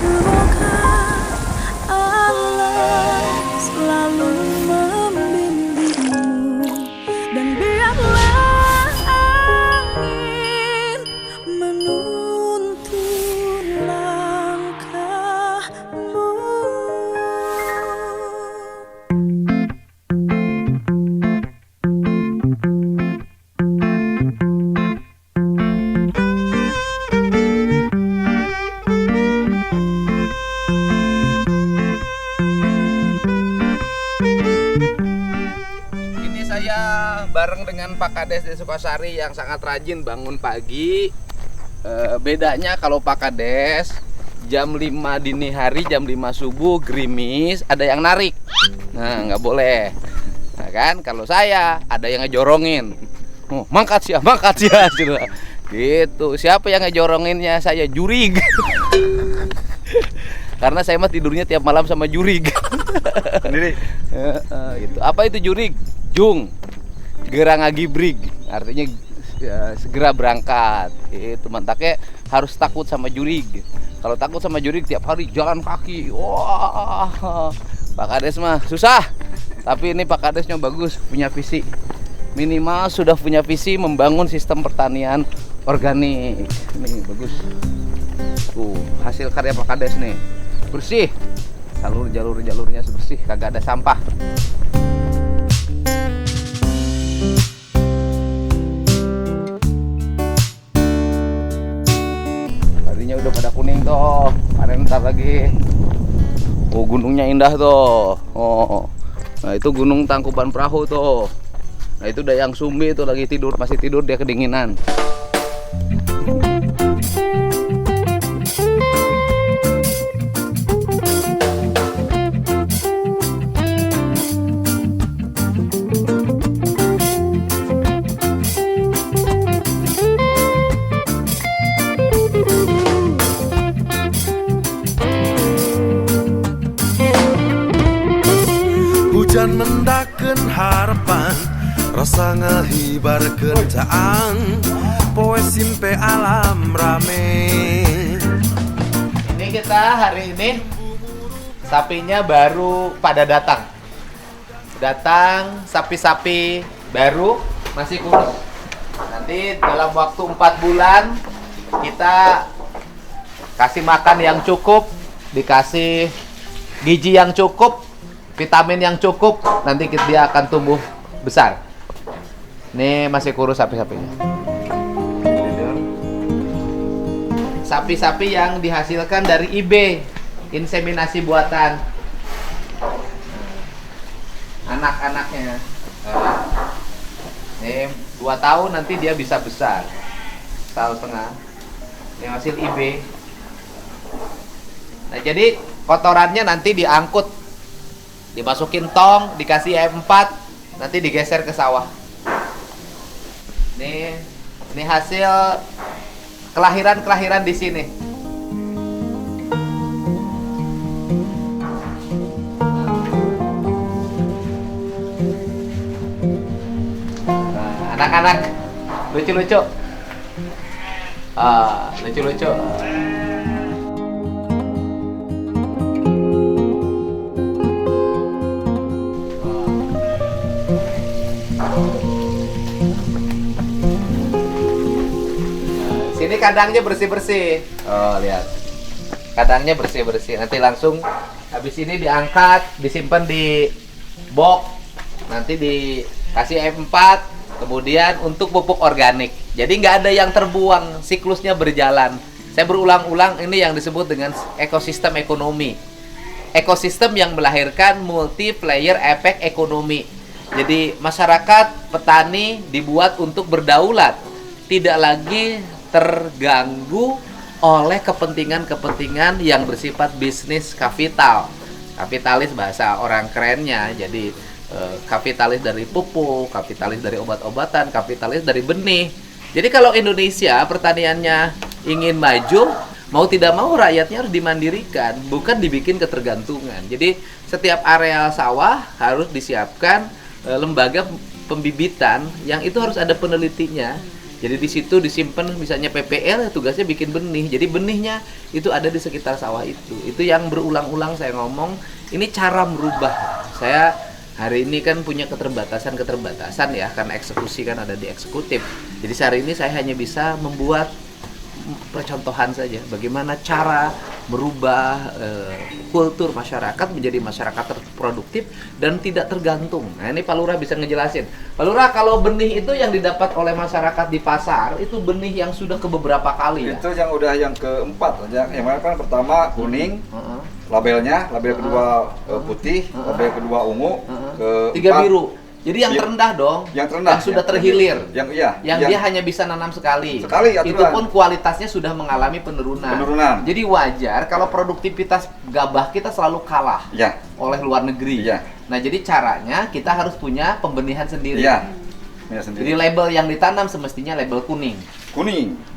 Semoga Allah selalu membimbingmu dan biarlah angin menuntun langkahmu. Ini saya bareng dengan Pak Kades di Sukasari yang sangat rajin bangun pagi. Bedanya kalau Pak Kades jam 5 dini hari, jam 5 subuh gerimis, ada yang narik. Nah, nggak boleh. Nah, kan kalau saya ada yang ngejorongin. Oh, mangkat sih, gitu. Siapa yang ngejoronginnya? Saya jurig. Karena saya mah tidurnya tiap malam sama jurig. Sendiri. Itu. Apa itu jurig? Jung. Segera ngagibrig. Artinya ya, segera berangkat. Itu mantaknya harus takut sama jurig. Kalau takut sama jurig tiap hari jalan kaki. Wah. Pak Kades mah susah. Tapi ini Pak Kadesnya bagus, punya visi. Minimal sudah punya visi membangun sistem pertanian organik. Nih bagus. Tuh, hasil karya Pak Kades nih. Bersih. Jalurnya bersih, kagak ada sampah. Padinya udah pada kuning tuh. Panen ntar lagi. Oh, gunungnya indah tuh. Oh. Nah, itu Gunung Tangkuban Perahu tuh. Nah, itu Dayang Sumbi itu lagi tidur, masih tidur dia kedinginan. Hujan mendaken harapan, rasa ngehibarkeun caang, poe simpe alam rame. Ini kita hari ini sapinya baru pada datang. Sapi-sapi baru masih kurus. Nanti dalam waktu 4 bulan kita kasih makan yang cukup, dikasih gizi yang cukup, vitamin yang cukup, nanti dia akan tumbuh besar. Ini masih kurus sapi-sapinya. Sapi-sapi yang dihasilkan dari IB, inseminasi buatan. Anak-anaknya. Ini 2 tahun nanti dia bisa besar. 1,5 tahun. Ini hasil IB. Nah, jadi kotorannya nanti diangkut, dimasukin tong, dikasih M4, nanti digeser ke sawah. Ini hasil kelahiran di sini. Nah, anak-anak lucu-lucu. Lucu-lucu. Sini kandangnya bersih-bersih. Oh, lihat. Kandangnya bersih-bersih. Nanti langsung habis ini diangkat, disimpan di box. Nanti dikasih M4, kemudian untuk pupuk organik. Jadi nggak ada yang terbuang, siklusnya berjalan. Saya berulang-ulang, ini yang disebut dengan ekosistem ekonomi. Ekosistem yang melahirkan multiplayer efek ekonomi. Jadi masyarakat, petani dibuat untuk berdaulat, tidak lagi terganggu oleh kepentingan-kepentingan yang bersifat bisnis kapital. Kapitalis bahasa orang kerennya. Jadi kapitalis dari pupuk, kapitalis dari obat-obatan, kapitalis dari benih. Jadi kalau Indonesia pertaniannya ingin maju, mau tidak mau rakyatnya harus dimandirikan, bukan dibikin ketergantungan. Jadi setiap areal sawah harus disiapkan lembaga pembibitan yang itu harus ada penelitinya, Jadi di situ disimpan misalnya PPL, tugasnya bikin benih. Jadi benihnya itu ada di sekitar sawah itu. Itu yang berulang-ulang saya ngomong, ini cara merubah. Saya hari ini kan punya keterbatasan ya, karena eksekusi kan ada di eksekutif. Jadi hari ini saya hanya bisa membuat percontohan saja bagaimana cara merubah kultur masyarakat menjadi masyarakat produktif dan tidak tergantung. Nah ini Pak Lurah bisa ngejelasin. Pak Lurah, kalau benih itu yang didapat oleh masyarakat di pasar itu benih yang sudah ke beberapa kali ya? Itu yang udah yang keempat. Yang mana kan pertama kuning, labelnya, label kedua putih, label kedua ungu, tiga biru. Jadi yang terendah dong, yang terendah, yang sudah terhilir, yang dia hanya bisa nanam sekali. Sekali, itu pun kualitasnya sudah mengalami penurunan. Jadi wajar kalau produktivitas gabah kita selalu kalah oleh luar negeri. Nah jadi caranya kita harus punya pembenihan sendiri. Jadi label yang ditanam semestinya label kuning,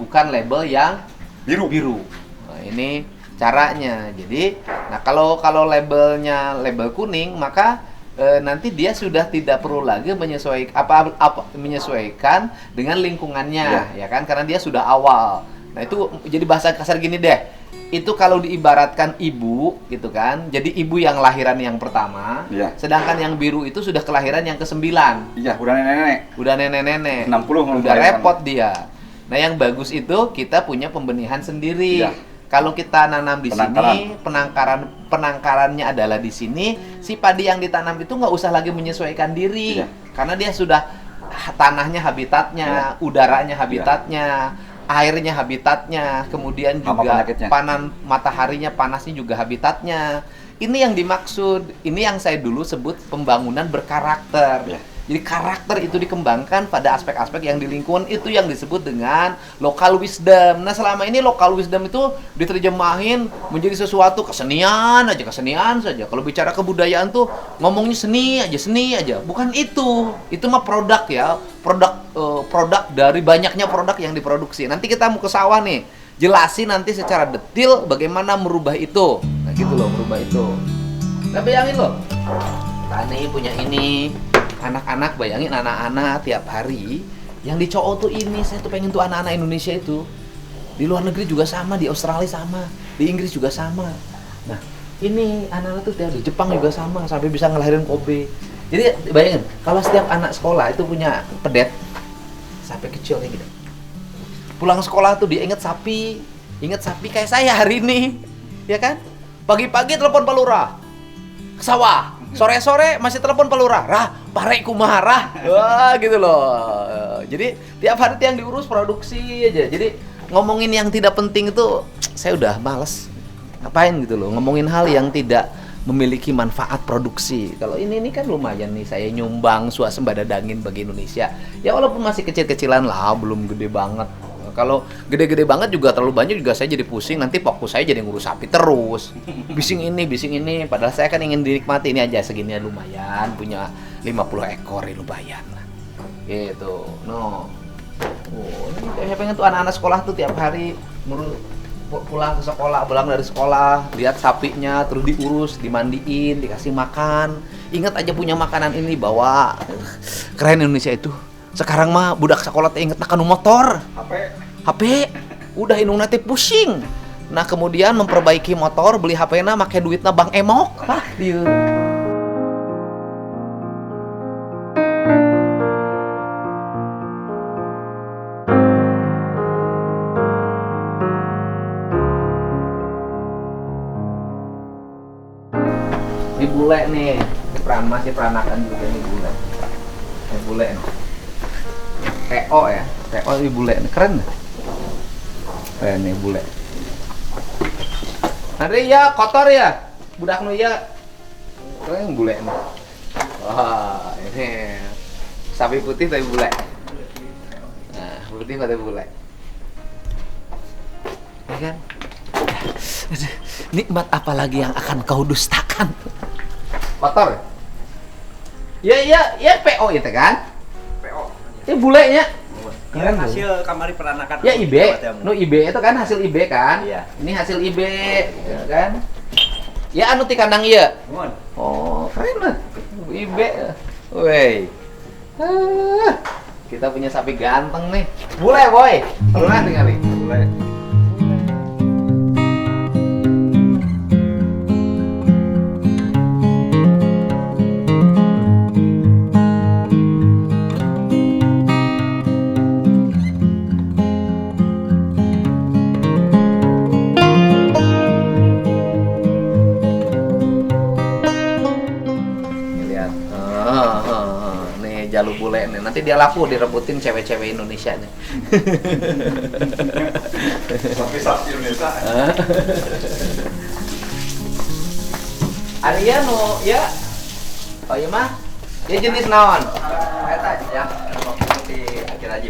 bukan label yang biru. Nah, ini caranya. Jadi, nah kalau labelnya label kuning maka nanti dia sudah tidak perlu lagi menyesuaikan dengan lingkungannya, ya kan, karena dia sudah awal. Nah itu jadi bahasa kasar gini deh, itu kalau diibaratkan ibu gitu kan, jadi ibu yang lahiran yang pertama, sedangkan yang biru itu sudah kelahiran yang ke-9. Udah nenek-nenek 60 udah repot dia. Nah yang bagus itu kita punya pembenihan sendiri. Kalau kita nanam di sini, penangkarannya adalah di sini, si padi yang ditanam itu nggak usah lagi menyesuaikan diri, karena dia sudah tanahnya habitatnya, udaranya habitatnya, airnya habitatnya, kemudian juga panan mataharinya, panasnya juga habitatnya. Ini yang dimaksud, ini yang saya dulu sebut pembangunan berkarakter. Jadi karakter itu dikembangkan pada aspek-aspek yang di lingkungan, itu yang disebut dengan local wisdom. Nah selama ini local wisdom itu diterjemahin menjadi sesuatu kesenian saja. Kalau bicara kebudayaan tuh ngomongnya seni aja. Bukan itu mah produk ya, produk dari banyaknya produk yang diproduksi. Nanti kita mau ke sawah nih, jelasin nanti secara detail bagaimana merubah itu. Nah gitu loh, merubah itu. Nah bayangin loh, Tani punya ini. Anak-anak, bayangin anak-anak tiap hari yang dicowok tuh ini, saya tuh pengen tuh anak-anak Indonesia itu di luar negeri juga sama, di Australia sama, di Inggris juga sama. Nah ini anak-anak tuh di Jepang juga sama, sampai bisa ngelahirin Kobe. Jadi bayangin kalau setiap anak sekolah itu punya pedet sampai kecil kayak gitu, pulang sekolah tuh dia inget sapi kayak saya hari ini, ya kan? Pagi-pagi telepon Pak Lurah ke sawah, sore-sore masih telepon Pak Lurah, parek kumaha, wah gitu loh. Jadi tiap hari yang diurus produksi aja. Jadi ngomongin yang tidak penting itu saya udah males. Ngapain gitu loh, ngomongin hal yang tidak memiliki manfaat produksi. Kalau ini kan lumayan nih, saya nyumbang swasembada daging bagi Indonesia. Ya walaupun masih kecil-kecilan lah, belum gede banget. Kalau gede-gede banget juga terlalu banyak juga saya jadi pusing, nanti fokus saya jadi ngurus sapi terus. Bising ini, padahal saya kan ingin dinikmati ini aja segini lumayan, punya 50 ekor ya lumayan. Gitu. No. Oh, ini saya pengen tuh anak-anak sekolah tuh tiap hari pulang ke sekolah, pulang dari sekolah, lihat sapinya, terus diurus, dimandiin, dikasih makan. Ingat aja punya makanan ini, bawa. Keren Indonesia itu. Sekarang mah budak sekolah teh inget nakanu motor. HP. Udah indung nanti pusing. Nah, kemudian memperbaiki motor, beli HP-na make duitna Bang Emok. Dieu. Ini bule nih, masih peranakan juga nih bule. Ini bule nih. TO ya, TO ini bule nih, keren nih. Keren nih bule. Nanti ya kotor ya, budak nu ya. Keren bule nih. Wah, ini sapi putih tapi bule. Nah, putih tapi bule. Ya kan? Nikmat apa lagi yang akan kau dustakan? Kotor. Ya PO itu kan? PO. Ini bulenya. Keren hasil kamari peranakan. Ya IB. No IB itu kan hasil IB kan? Iya. Ini hasil IB, ya kan? Ya anu ti kandang ieu. Oh, keren lah. IB. Wey. Kita punya sapi ganteng nih. Bule boy. Pernah tinggal nih. Bule. Lihat. Nih jalu bule nih. Nanti dia laku direbutin cewek-cewek Indonesia nih. Sapi Indonesia. Arya no ya. Oh iya mah. Dia jenis naon? Eta ya, di akhir aja.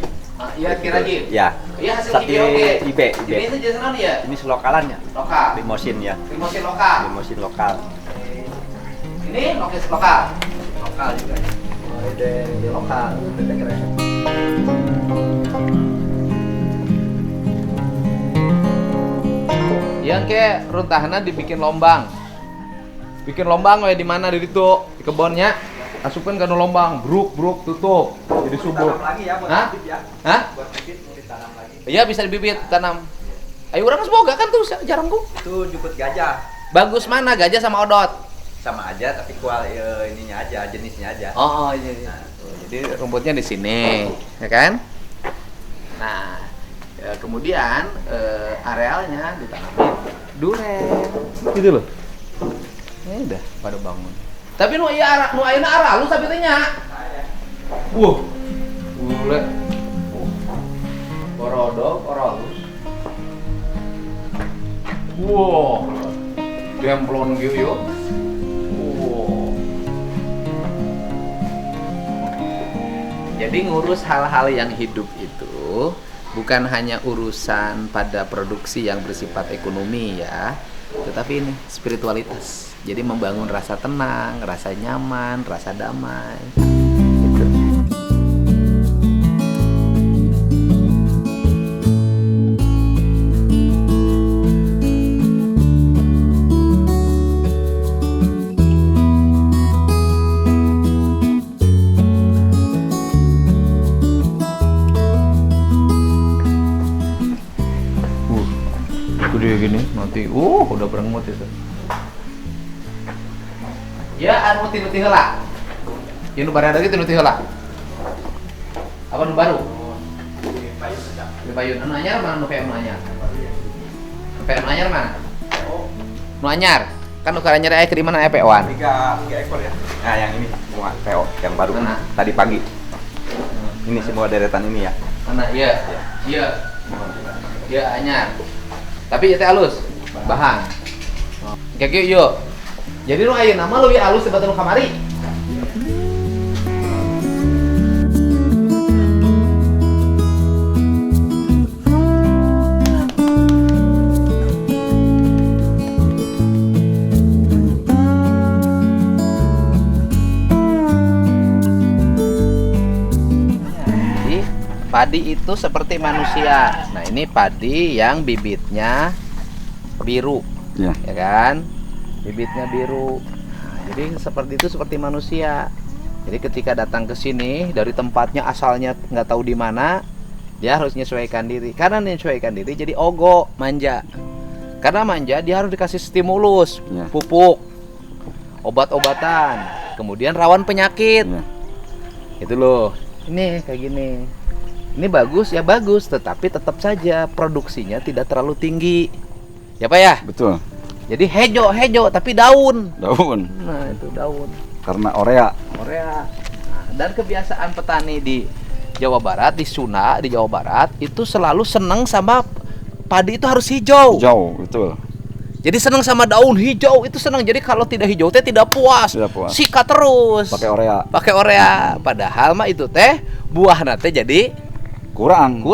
Iya kira aja. Ya. Iya hasil Sapi video oke. ibe. Ini itu jenis naon ya? Ini selokalannya. Lokal. Limosin ya. Limosin lokal. Limosin lokal. Ini lokal. Lokal juga. Oh, ide lokal. Ide keren. Yang kayak runtahna dibikin lombang. Bikin lombang we di mana di itu di kebunnya. Asupin ke lombang, bruk tutup. Jadi subur. Tanam lagi ya buat Hah? bibit ya. Hah? Buat bibit ditanam lagi. Iya bisa dibibit tanam. Ayo orang semoga kan tuh jarang bu. Itu jukut gajah. Bagus mana gajah sama odot? Sama aja tapi ininya aja, jenisnya aja. Oh iya. Jadi rumputnya di sini, ya kan? Nah, kemudian arealnya ditanamin duren, gitu loh. Ini udah pada bangun. Tapi nu ayeuna arah lu sapi teh nya. Bule. Borodok, orolus. Demplon gitu yuk. Jadi ngurus hal-hal yang hidup itu bukan hanya urusan pada produksi yang bersifat ekonomi ya, tetapi ini spiritualitas. Jadi membangun rasa tenang, rasa nyaman, rasa damai. Gitu. Gede gini nanti udah berengut itu ya anu tinu heula ieu nu barada ge tinu heula apa nu baru di payun anu anyar mana nu kayak anu anyar kayak anu anyar mana nu anyar kan nu karanyar aya ke di mana aya peoan 3 ekor ya. Nah, yang ini semua PO yang baru Mana? tadi pagi. Ini semua deretan ini ya. mana iya anyar tapi ieu teh alus bahan kayak gitu yuk jadi nu ayeuna mah leuwih alus dibanding nu kamari. Padi itu seperti manusia. Nah, ini padi yang bibitnya biru. Ya. Ya kan? Bibitnya biru. Nah, jadi seperti itu seperti manusia. Jadi ketika datang ke sini dari tempatnya asalnya nggak tahu di mana, dia harus menyesuaikan diri. Karena menyesuaikan diri jadi ogo, manja. Karena manja dia harus dikasih stimulus, Ya. pupuk, obat-obatan, kemudian rawan penyakit. Ya. Itu loh. Ini kayak gini. Ini bagus ya bagus, tetapi tetap saja produksinya tidak terlalu tinggi. Ya Pak ya? Betul. Jadi hejo tapi daun. Daun. Nah, itu daun. Karena Korea. Korea. Nah, dan kebiasaan petani di Jawa Barat, di Sunda, di Jawa Barat itu selalu senang sama padi itu harus hijau. Jauh, betul. Jadi senang sama daun hijau itu senang. Jadi kalau tidak hijau teh tidak puas. Tidak puas. Sikat terus. Pakai Korea. Pakai Orea. Padahal mah itu teh buahna teh jadi Kurang.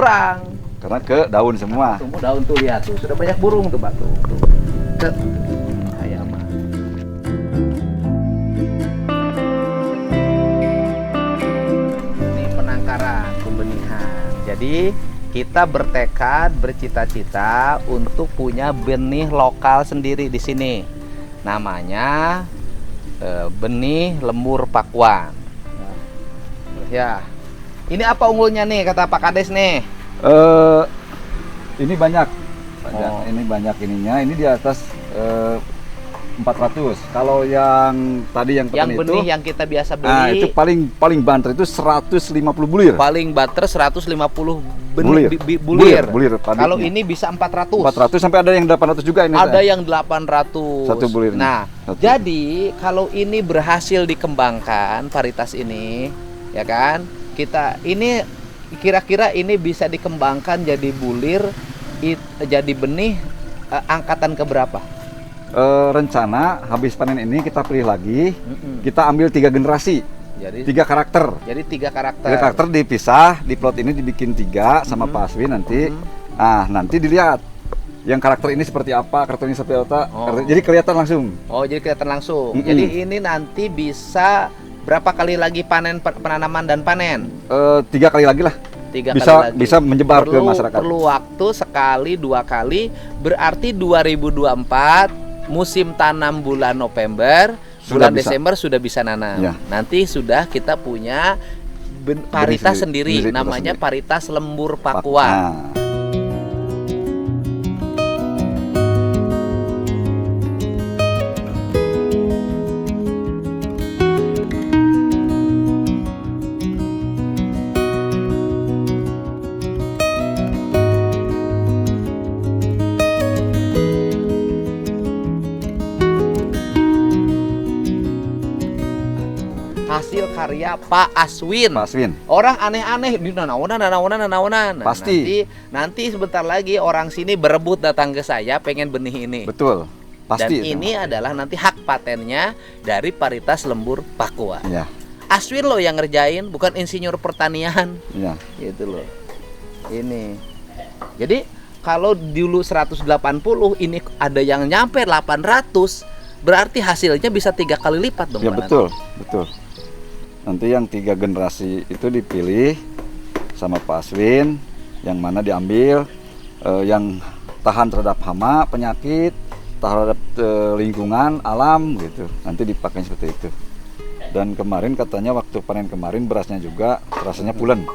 karena ke daun semua. tumbuh daun tuh lihat tuh sudah banyak burung tuh batu tuh. Kayak mah. Ini penangkaran pembenihan. Jadi kita bertekad bercita-cita untuk punya benih lokal sendiri di sini. Namanya benih lemur pakuan. Ya. Ini apa unggulnya nih kata Pak Kades nih? Ini banyak. Oh. Ini banyak ininya. Ini di atas 400. Kalau yang tadi yang Yang petani benih itu, yang kita biasa beli. nah itu paling banter itu 150 bulir. Paling butter 150 Bulir. Bulir padi. Kalau ini bisa 400. 400 sampai ada yang 800 juga ini. Ada yang 800. Satu bulirnya. Nah, Satu. jadi kalau ini berhasil dikembangkan varietas ini, ya kan? Kita ini kira-kira ini bisa dikembangkan jadi bulir, jadi benih angkatan keberapa? Rencana habis panen ini kita pilih lagi, kita ambil 3 generasi, Jadi 3 karakter. Jadi 3 karakter. 3 karakter dipisah, di plot ini dibikin 3 sama Pak Aswin nanti. Ah, nanti dilihat yang karakter ini seperti apa, karakter ini seperti apa. Oh. Jadi kelihatan langsung. Oh, jadi kelihatan langsung. Jadi ini nanti bisa berapa kali lagi penanaman dan panen? 3 kali lagi lah. 3 Bisa kali lagi. bisa menyebar ke masyarakat. Perlu waktu sekali 2 kali, berarti 2024 musim tanam bulan November, Sudah bulan bisa. Desember sudah bisa nanam. Ya. Nanti sudah kita punya paritas sendiri, sendiri, namanya sendiri. paritas lembur Pakuan. Nah. Hasil karya Pak Aswin. Pak Aswin. Orang aneh-aneh di nanaonan. Pasti. Nanti sebentar lagi orang sini berebut datang ke saya pengen benih ini. Betul. Pasti. Dan ini adalah nanti hak patennya dari paritas lembur Pakuan. Ya. Aswin loh yang ngerjain, bukan insinyur pertanian. Ya. Gitu loh. Ini. Jadi kalau dulu 180, ini ada yang nyampe 800, berarti hasilnya bisa 3 kali lipat dong. Ya Pak betul, betul. Nanti yang 3 generasi itu dipilih sama Pak Aswin, yang mana diambil yang tahan terhadap hama, penyakit, terhadap lingkungan, alam gitu. Nanti dipakai seperti itu. Dan kemarin katanya waktu panen kemarin berasnya juga rasanya pulen.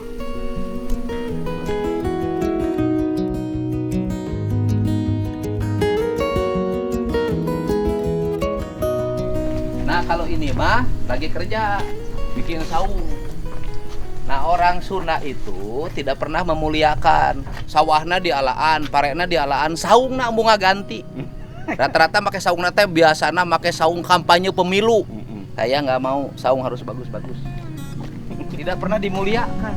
Nah kalau ini mah lagi kerja bikin saung. Nah orang Sunda itu tidak pernah memuliakan sawahna dialaan, parena dialaan, saungna bunga ganti. Rata-rata pakai saung teh biasana pakai saung kampanye pemilu. Saya nggak mau, saung harus bagus-bagus. Tidak pernah dimuliakan.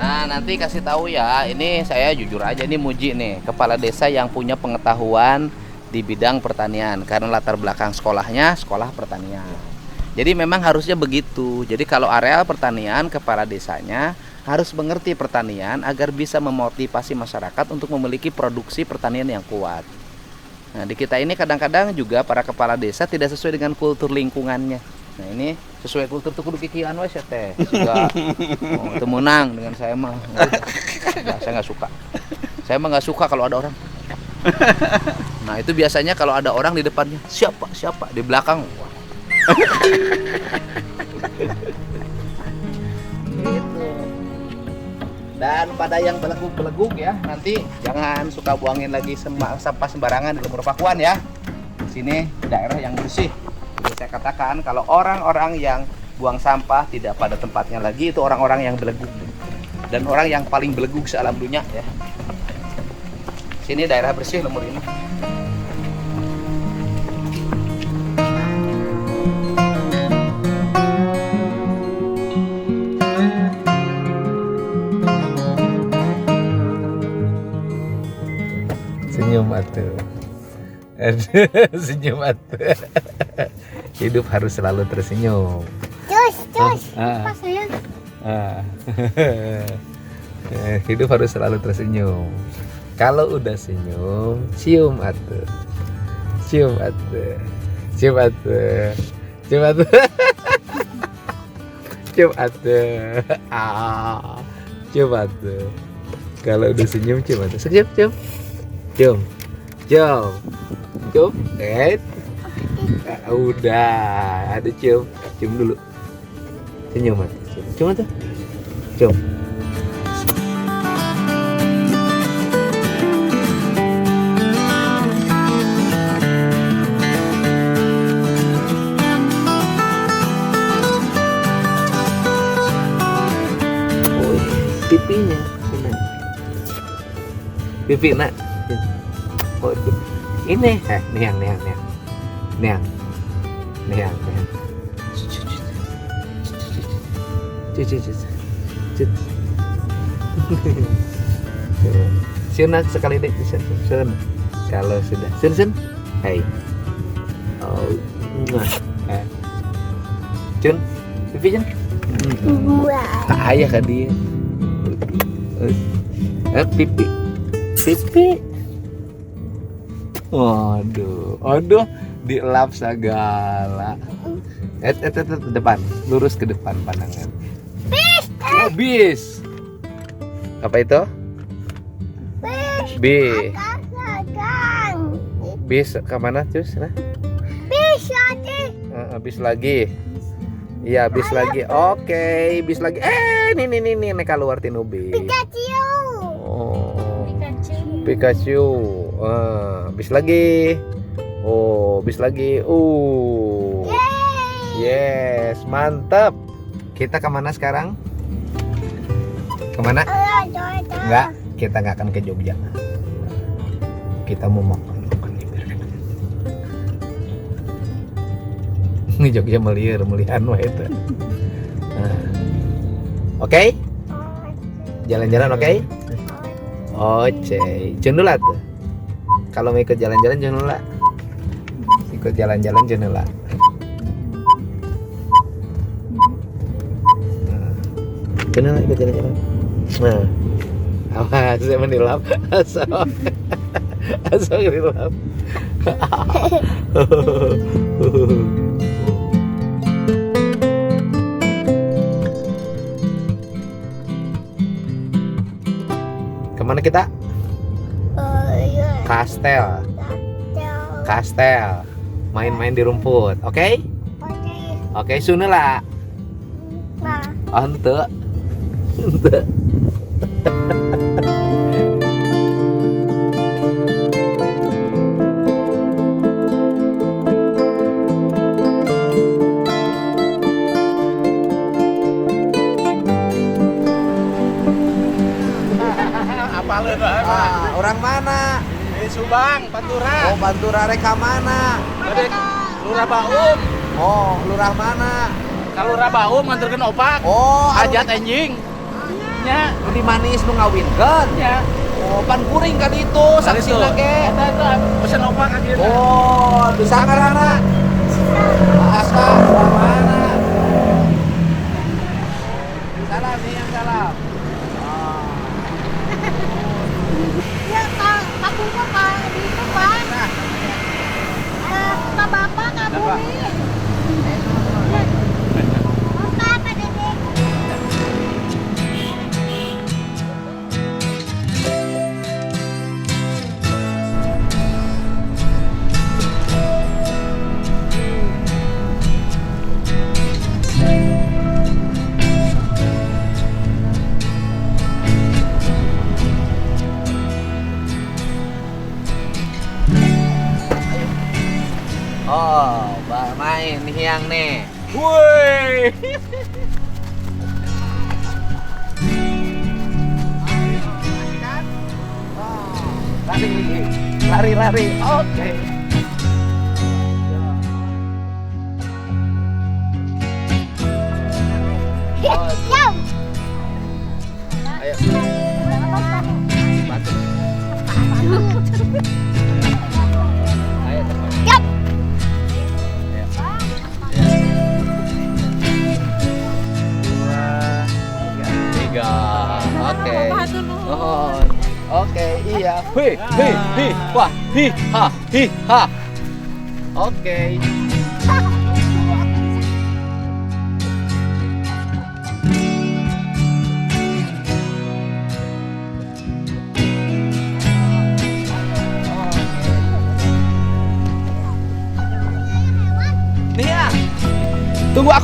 Nah, nanti kasih tahu ya, ini saya jujur aja nih muji nih, kepala desa yang punya pengetahuan di bidang pertanian karena latar belakang sekolahnya sekolah pertanian. Jadi memang harusnya begitu. Jadi kalau areal pertanian, kepala desanya harus mengerti pertanian agar bisa memotivasi masyarakat untuk memiliki produksi pertanian yang kuat. Nah, di kita ini kadang-kadang juga para kepala desa tidak sesuai dengan kultur lingkungannya. Nah, ini sesuai kultur tuh kudu kikian we teh. Sudah itu menang dengan saya mah. Nah, saya nggak suka. Saya mah nggak suka kalau ada orang. Nah, itu biasanya kalau ada orang di depannya, siapa? Di belakang. Wah. Gitu. Dan pada yang beleguk-beleguk ya, nanti jangan suka buangin lagi sampah sembarangan di lembur Pakuan ya. Di sini daerah yang bersih. Jadi saya katakan kalau orang-orang yang buang sampah tidak pada tempatnya lagi, itu orang-orang yang beleguk. Dan orang yang paling beleguk se-alam dunia ya. Sini daerah bersih lembur ini. Senyum atuh. Senyum atuh. Hidup harus selalu tersenyum. Cus, apa sayang? Hidup harus selalu tersenyum. Kalau udah senyum, cium atuh. Cium atuh. Cium atuh. Cium atuh. Cium atuh. Cium atuh. Kalau udah senyum, cium atuh. Senyum, cium. Cium. Cium. Cium. Udah, ada cium. Cium dulu. Senyum mati. Cium tuh. Cium. Oh, pipinya. Pipi nak. Oh, ini. Niang. Siun sekali deh, Siun. Kalau sudah, Siun. Hai. Oh, Cun, pipi Cun. Tak ayah kan dia. Pipi. Waduh, dielap segala. Depan, lurus ke depan pandangan. Bis. Apa itu? Bis. Bis ke mana terus? Bis lagi. Iya, bis lagi. Oke, bis lagi. Nih mereka keluar tinu bis. Pikachu. Bis lagi. Bis lagi. Yes, mantap. Kita kemana sekarang? Kemana? Enggak, kita nggak akan ke Jogja. Kita mau makan di Birken. Ini Jogja melihat wah itu. Oke? Jalan-jalan oke? Oke, jenula tuh. Kalau mau ikut jalan-jalan jenula. Ikut jalan-jalan jenula. Jenula ikut jalan-jalan. Nah, awas saya menilap. Asal menilap. Kemana kita? Kastel. Main-main di rumput, oke? Oke, sunela. Ante. Orang mana? Di Subang, Pantura. Oh, Pantura reka mana? Dari Lurah Baum. Oh, lurah mana? Kalau Lurah Baum nganterkeun opak. Oh, Ajat enjing. Nya, di manis nu ngawinkeun. nya. Oh, pan kuring kan itu, saksina ge. Eta pesen opak ka dieu. Oh, di sakarana. Asa mana? Salam nih yang salam. Bapak kabur. Apa Dedek? Oh, main hiang nih. Woi. Lari. Oke. Jauh. Ayo. Batu. Ayo teman. Jauh. Tiga. Oke. Oke, iya. Hi. Wah, hi ha. Oke.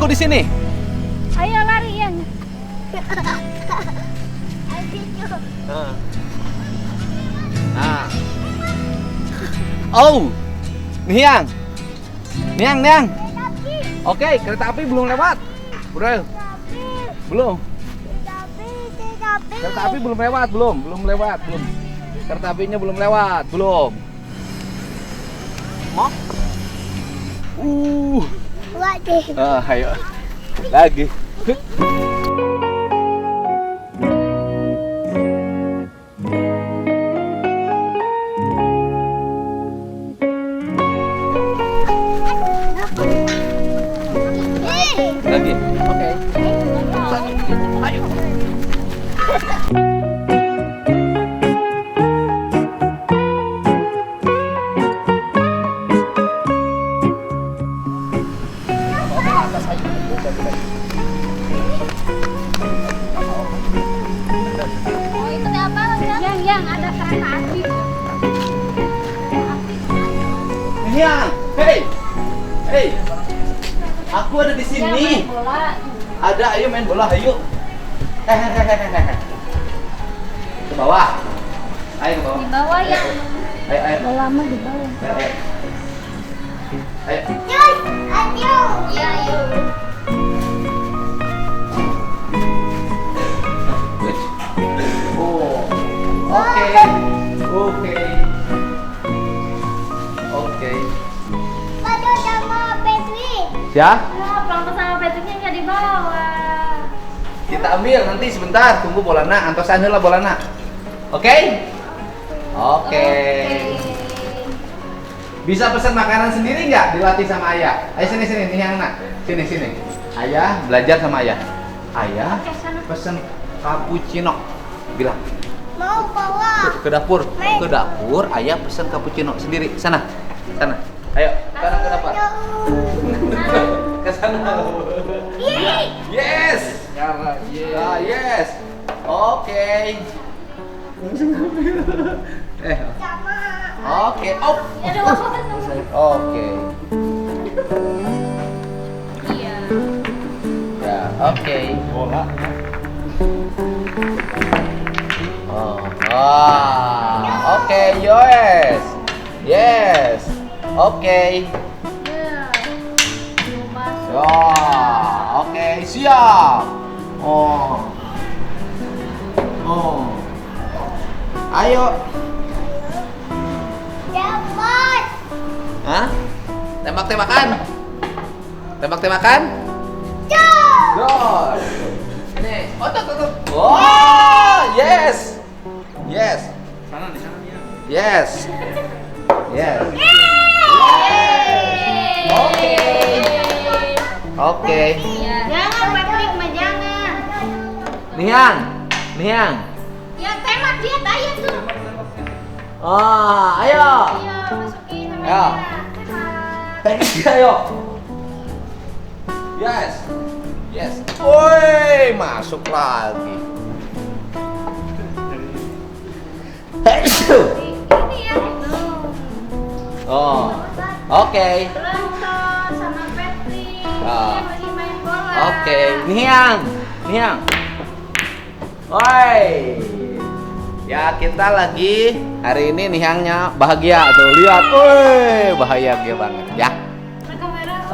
aku di sini. Ayo lari yang. Nah. Oh. Niang. Niang. Oke, kereta api belum lewat. Bro. Belum. Kereta api belum lewat, belum lewat. Kereta apinya belum lewat, belum. Mau? Waduh. Ayo. Lagi. Lagi. Oke. Ayo. Oh, itu apa? Yang ada kereta api. Niang, hey, aku ada di sini. Bola. Ada, ayo main bola, ayo. Ke bawah. Ayo ke bawah. Di bawah ya. Ayo. Bola mah di bawah. Ayo. Ayo. Iya, ayo. Oh, oke. Aduh, sama Petri. Ya, Pelan-pelan sama Petrinya nggak di bawah. kita ambil nanti sebentar. Tunggu bolana, antosan heula bolana. Oke? Oke. Bisa pesan makanan sendiri nggak? Dilatih sama ayah. Ayo sini nih yang anak. Sini. Ayah belajar sama ayah. Ayah Oke, sana. pesen cappuccino. Bilang Mau bawa. ke dapur. Ke dapur. Ayah pesen cappuccino sendiri. Sana. Ayo, sekarang ke dapur. Ke sana. Yes. Yes. Oke. Sama. Oke. Oh. Aduh, apa kan? Oke. Iya. Ya, oke. Bola. Oke, yes. Oke. Ya. Masuk. Ya, oke, siap. Ayo. Dapat. Hah? Tembak-tembakan? Tembak-tembakan? Gol. Ini. Tuh. Oh, yes. Sana di sana dia. Yes. Oke. Jangan Patrick, mah jangan. Niang. Yang tembak dia ayo tuh. Ayo. Ayo masukin sama Ya. dia. Ayo. Yes. Woi, masuk lagi. Ini ya. Oh. Oke. Lonton sama Patrick. Ah. Dia lagi main bola. Oke. Niang. Woi. Ya, kita lagi hari ini Niangnya bahagia tuh. Lihat, woi, bahagia banget ya. Kamera.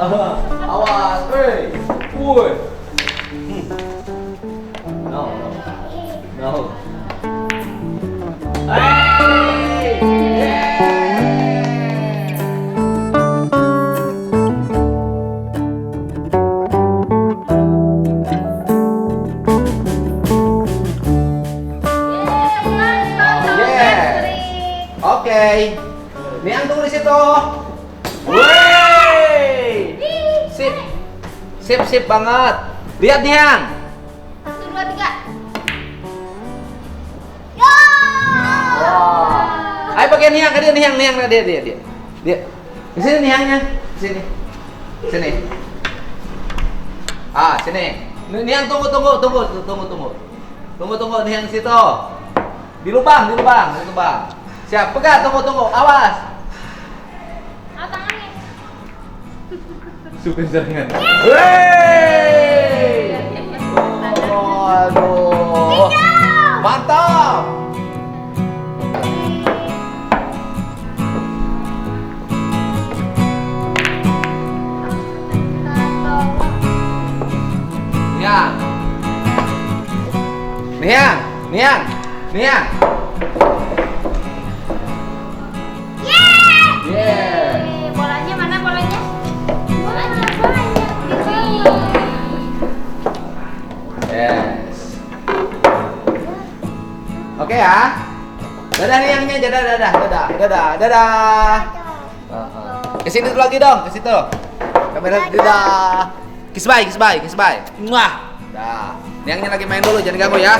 Awas, woi. No. Hey! Oke. Niang tunggu di situ. Woi. Sip banget. Lihat Niang. 1, 2, 3. Wah. Ayo bagian Niang, dia. Dia. Di sini Niangnya. Sini. Sini. Niang tunggu. Tunggu Niang di situ. Di lubang. Siap, pegang, tunggu. Awas. Tangannya. Super jaringan. Wey! Waduh. Mantap. Niang. Niang, Niang, Niang. Yeah. Bolanya mana bolanya? Bolanya. Di sini. Yes. Oke ya. Dadah Niangnya, dadah. Ke sini lagi dong, ke situ. Kamera dadah. Kiss bye. Muah. Dah. Niangnya lagi main dulu, jangan ganggu ya.